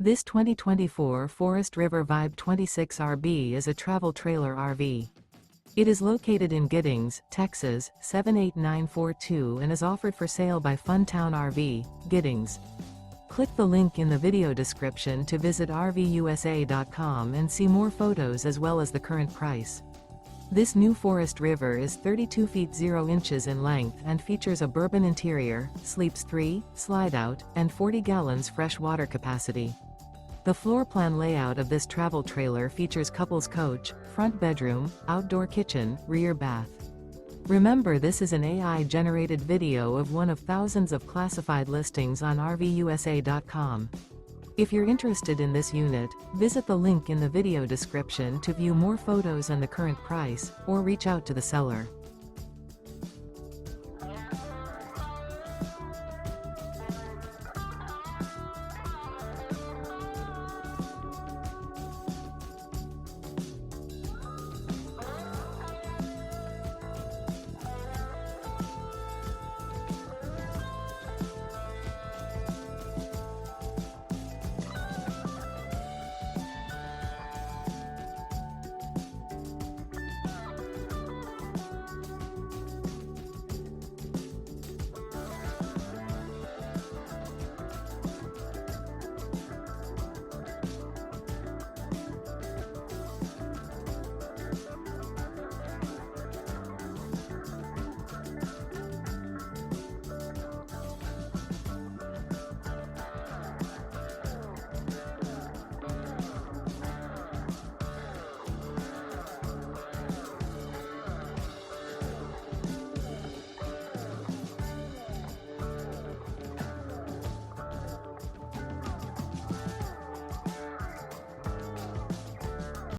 This 2024 Forest River Vibe 26RB is a travel trailer RV. It is located in Giddings, Texas, 78942 and is offered for sale by Funtown RV, Giddings. Click the link in the video description to visit RVUSA.com and see more photos as well as the current price. This new Forest River is 32 feet 0 inches in length and features a bourbon interior, sleeps 3, slide-out, and 40 gallons fresh water capacity. The floor plan layout of this travel trailer features couples coach, front bedroom, outdoor kitchen, rear bath. Remember, this is an AI-generated video of one of thousands of classified listings on RVUSA.com. If you're interested in this unit, visit the link in the video description to view more photos and the current price, or reach out to the seller.